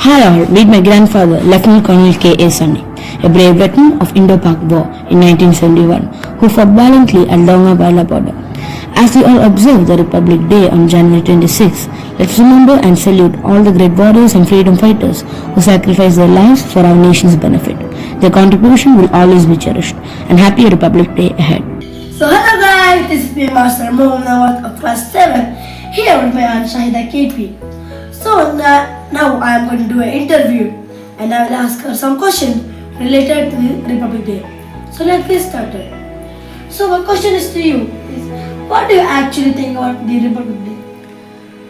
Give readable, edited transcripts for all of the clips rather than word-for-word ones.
Hi all, meet my grandfather, Lieutenant Colonel K.A. Sunny, a brave veteran of Indo-Pak War in 1971, who fought valiantly at Longabala border. As we all observe the Republic Day on January 26, let's remember and salute all the great warriors and freedom fighters who sacrificed their lives for our nation's benefit. Their contribution will always be cherished. And happy Republic Day ahead. So hello guys, this is me Master Mohammad Nawaz of class 7 here with my aunt Shahida KP. So now I am going to do an interview and I will ask her some questions related to the Republic Day. So let's get started. So my question is to you is, what do you actually think about the Republic Day?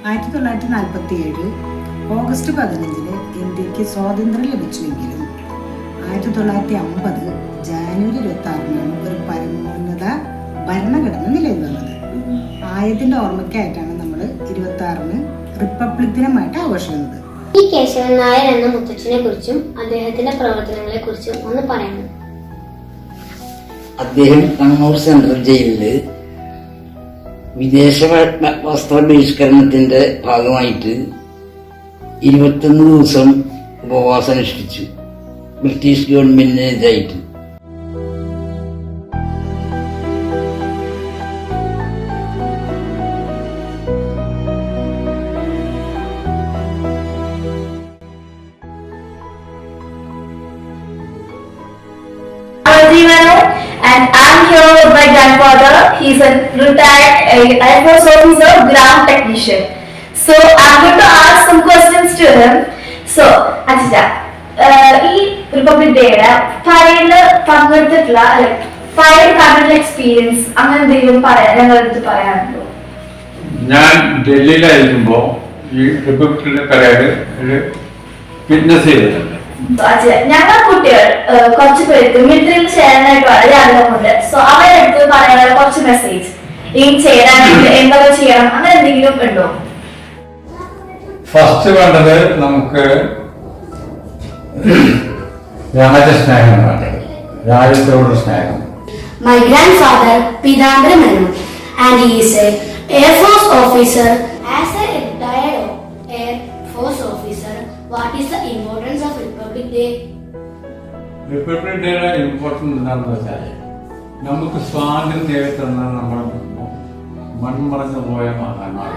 1947 August 15-ന് ഇന്ത്യക്ക് സ്വാതന്ത്ര്യം ലഭിച്ചുവെങ്കിലും 1950 ജാനുവരി 26-നാണ് ഒരു പരമോന്നത ഭരണഘടന നിലവിൽ വന്നത്. ആയതിന്റെ ഓർമ്മയ്ക്കായിട്ടാണ് നമ്മൾ 26-ന് republic ദിനമായിട്ട് ആഘോഷിക്കുന്നത്. ഈ കേശവൻ നായർ എന്ന മുത്തച്ഛനെ കുറിച്ചും അദ്ദേഹത്തിന്റെ പ്രവർത്തനങ്ങളെ കുറിച്ചും ഒന്ന് പറയണം. അദ്ദേഹം കണ്ണൂർ സെൻട്രൽ ജയിലില് വിദേശ വസ്ത്ര ബഹിഷ്കരണത്തിന്റെ ഭാഗമായിട്ട് 21 ദിവസം ഉപവാസം അനുഷ്ഠിച്ചു British ഗവൺമെന്റിനെതിരായിട്ട്. And I'm here with my grandfather. He's a retired Air Force officer, ground technician. So I'm going to ask some questions to him. So, Achita, ഈ റിപ്പബ്ലിക് ഡേയുടെ പരേഡില് പങ്കെടുത്തിട്ടുള്ള പരേഡ് കണ്ടിട്ടുള്ള എക്സ്പീരിയൻസ് അങ്ങനെ എന്തെങ്കിലും ഞങ്ങളുടെ അടുത്ത് പറയാനുണ്ടോ? ഞാൻ ഡൽഹിയിലായിരിക്കുമ്പോൾ ഈ റിപ്പബ്ലിക് പരേഡ് വിറ്റ്നസ് ചെയ്തിട്ടുണ്ട്. ഞങ്ങൾ കുട്ടികൾ കുറച്ച് പേർക്ക് മിലിറ്ററിയിൽ ചേരാനായിട്ട് വളരെ ആഗ്രഹമുണ്ട്. സോ അവരുടെ അടുത്ത് പറയാനുള്ള കുറച്ച് മെസ്സേജ് ഈ ചേരാനായിട്ട് എന്തൊക്കെ ചെയ്യണം അങ്ങനെ എന്തെങ്കിലും ഉണ്ടോ? ഫസ്റ്റ് വേണ്ടത് നമുക്ക് രാജ്യസ്നേഹമാണ്, രാജ്യത്തോട് സ്നേഹം. My grandfather Pidambara Menon and he is a Air Force officer. As a retired Air Force officer, what is the importance of Republic Day? Republic ഡേയുടെ ഇമ്പോർട്ടൻസ് എന്താണെന്ന് വെച്ചാൽ നമുക്ക് സ്വാതന്ത്ര്യം നേടിത്തന്ന നമ്മൾ മൺമറഞ്ഞു പോയ മഹാന്മാർ.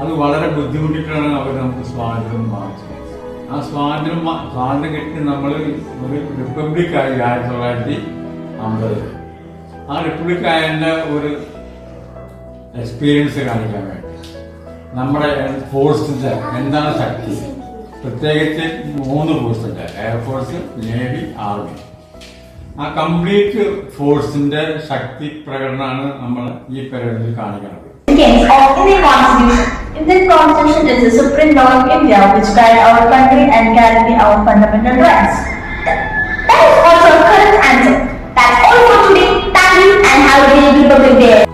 അത് വളരെ ബുദ്ധിമുട്ടിട്ടാണ് അവർ നമുക്ക് സ്വാതന്ത്ര്യം വാങ്ങിച്ചത്. ആ സ്വാതന്ത്ര്യം കിട്ടി നമ്മൾ ഒരു റിപ്പബ്ലിക്കായി 1950. ആ റിപ്പബ്ലിക്കായതിൻ്റെ ഒരു എക്സ്പീരിയൻസ് കാണിക്കാൻ വേണ്ടി നമ്മുടെ ഫോഴ്സിൻ്റെ എന്താണ് ശക്തി, പ്രത്യേകിച്ച് 3 ഫോഴ്സുണ്ട്: എയർഫോഴ്സ്, നേവി, ആർമി. ആ കംപ്ലീറ്റ് ഫോഴ്സിന്റെ ശക്തി പ്രകടനമാണ് നമ്മൾ ഈ പരേഡിൽ കാണിക്കുന്നത്. Indian Constitution is the supreme law of India which guide our country and guarantee our fundamental rights. That is also a correct answer. That's all for today. Thank you and have a great Republic Day.